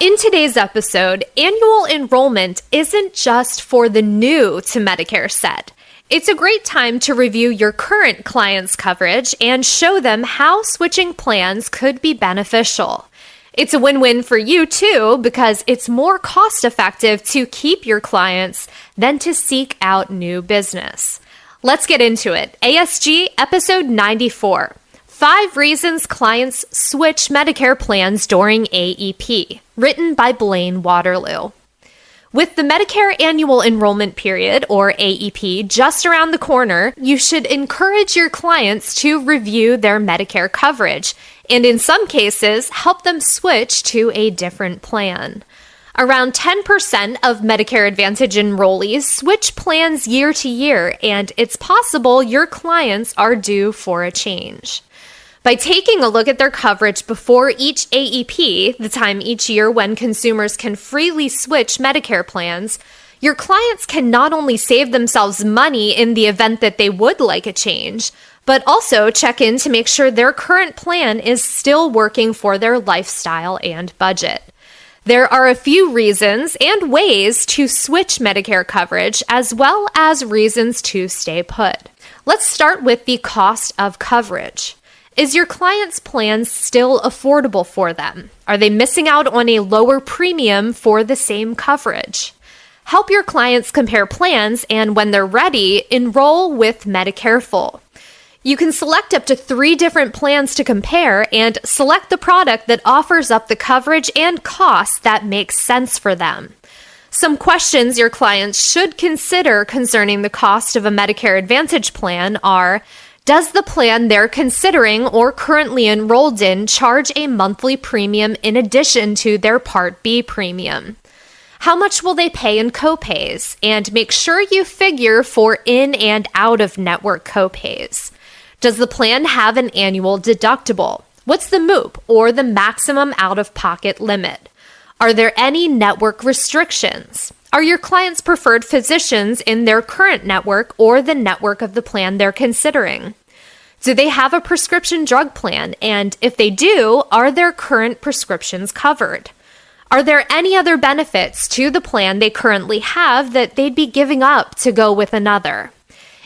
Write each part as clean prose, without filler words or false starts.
In today's episode, annual enrollment isn't just for the new to Medicare set. It's a great time to review your current clients' coverage and show them how switching plans could be beneficial. It's a win-win for you too, because it's more cost-effective to keep your clients than to seek out new business. Let's get into it. ASG episode 94. 5 reasons clients switch Medicare plans during AEP, written by Blaine Waterloo. With the Medicare Annual Enrollment Period, or AEP, just around the corner, you should encourage your clients to review their Medicare coverage, and in some cases, help them switch to a different plan. Around 10% of Medicare Advantage enrollees switch plans year to year, and it's possible your clients are due for a change. By taking a look at their coverage before each AEP, the time each year when consumers can freely switch Medicare plans, your clients can not only save themselves money in the event that they would like a change, but also check in to make sure their current plan is still working for their lifestyle and budget. There are a few reasons and ways to switch Medicare coverage, as well as reasons to stay put. Let's start with the cost of coverage. Is your client's plan still affordable for them? Are they missing out on a lower premium for the same coverage? Help your clients compare plans, and when they're ready, enroll with Medicare Full. You can select up to 3 different plans to compare and select the product that offers up the coverage and costs that make sense for them. Some questions your clients should consider concerning the cost of a Medicare Advantage plan are: does the plan they're considering or currently enrolled in charge a monthly premium in addition to their Part B premium? How much will they pay in copays? And make sure you figure for in and out of network copays. Does the plan have an annual deductible? What's the MOOP, or the maximum out-of-pocket limit? Are there any network restrictions? Are your clients' preferred physicians in their current network or the network of the plan they're considering? Do they have a prescription drug plan? And if they do, are their current prescriptions covered? Are there any other benefits to the plan they currently have that they'd be giving up to go with another?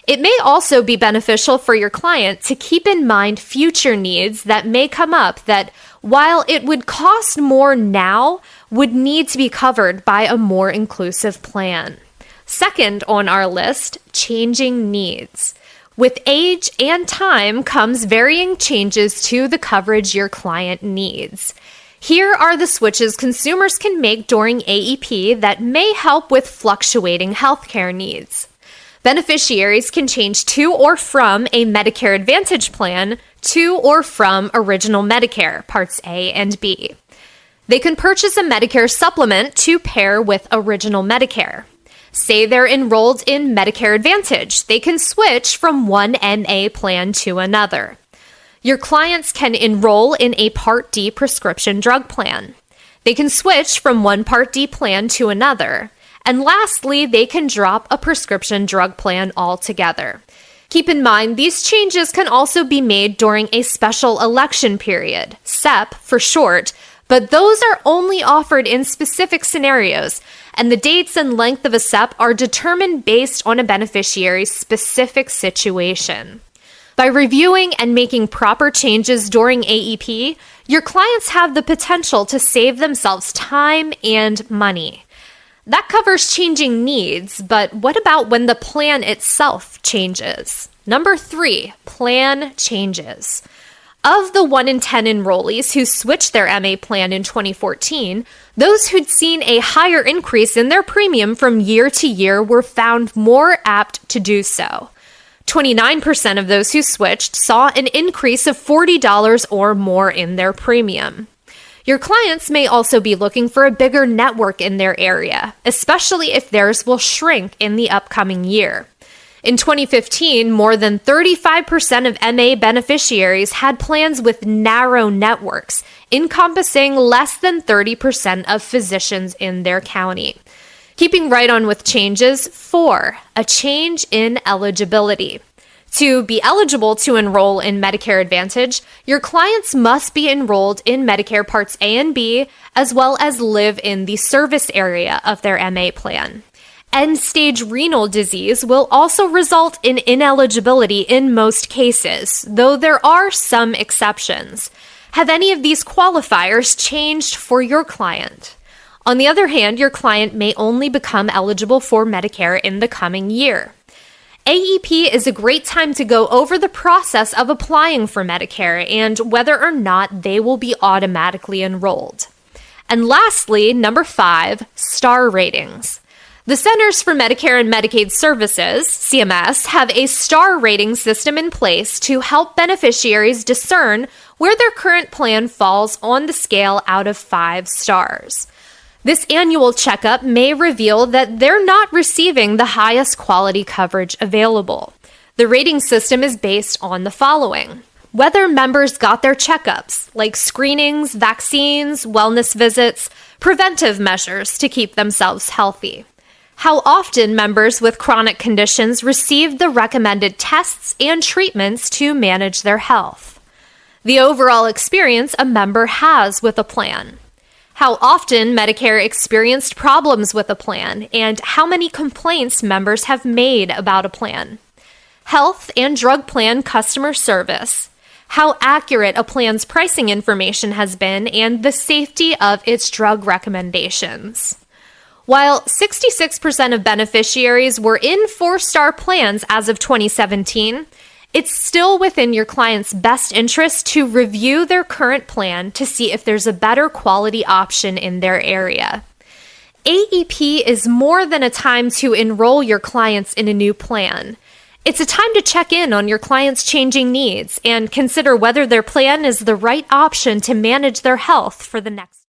It may also be beneficial for your client to keep in mind future needs that may come up that, while it would cost more now, would need to be covered by a more inclusive plan. Second on our list, changing needs. With age and time comes varying changes to the coverage your client needs. Here are the switches consumers can make during AEP that may help with fluctuating healthcare needs. Beneficiaries can change to or from a Medicare Advantage plan to or from Original Medicare, Parts A and B. They can purchase a Medicare supplement to pair with Original Medicare. Say they're enrolled in Medicare Advantage, they can switch from one MA plan to another. Your clients can enroll in a Part D prescription drug plan. They can switch from one Part D plan to another. And lastly, they can drop a prescription drug plan altogether. Keep in mind, these changes can also be made during a special election period, SEP for short, but those are only offered in specific scenarios, and the dates and length of a SEP are determined based on a beneficiary's specific situation. By reviewing and making proper changes during AEP, your clients have the potential to save themselves time and money. That covers changing needs, but what about when the plan itself changes? Number 3, plan changes. Of the 1 in 10 enrollees who switched their MA plan in 2014, those who'd seen a higher increase in their premium from year to year were found more apt to do so. 29% of those who switched saw an increase of $40 or more in their premium. Your clients may also be looking for a bigger network in their area, especially if theirs will shrink in the upcoming year. In 2015, more than 35% of MA beneficiaries had plans with narrow networks, encompassing less than 30% of physicians in their county. Keeping right on with changes, 4, a change in eligibility. To be eligible to enroll in Medicare Advantage, your clients must be enrolled in Medicare Parts A and B, as well as live in the service area of their MA plan. End-stage renal disease will also result in ineligibility in most cases, though there are some exceptions. Have any of these qualifiers changed for your client? On the other hand, your client may only become eligible for Medicare in the coming year. AEP is a great time to go over the process of applying for Medicare and whether or not they will be automatically enrolled. And lastly, number 5, star ratings. The Centers for Medicare and Medicaid Services, CMS, have a star rating system in place to help beneficiaries discern where their current plan falls on the scale out of 5 stars. This annual checkup may reveal that they're not receiving the highest quality coverage available. The rating system is based on the following: whether members got their checkups, like screenings, vaccines, wellness visits, preventive measures to keep themselves healthy. How often members with chronic conditions received the recommended tests and treatments to manage their health. The overall experience a member has with a plan. How often Medicare experienced problems with a plan, and how many complaints members have made about a plan. Health and drug plan customer service. How accurate a plan's pricing information has been, and the safety of its drug recommendations. While 66% of beneficiaries were in 4-star plans as of 2017, it's still within your client's best interest to review their current plan to see if there's a better quality option in their area. AEP is more than a time to enroll your clients in a new plan. It's a time to check in on your clients' changing needs and consider whether their plan is the right option to manage their health for the next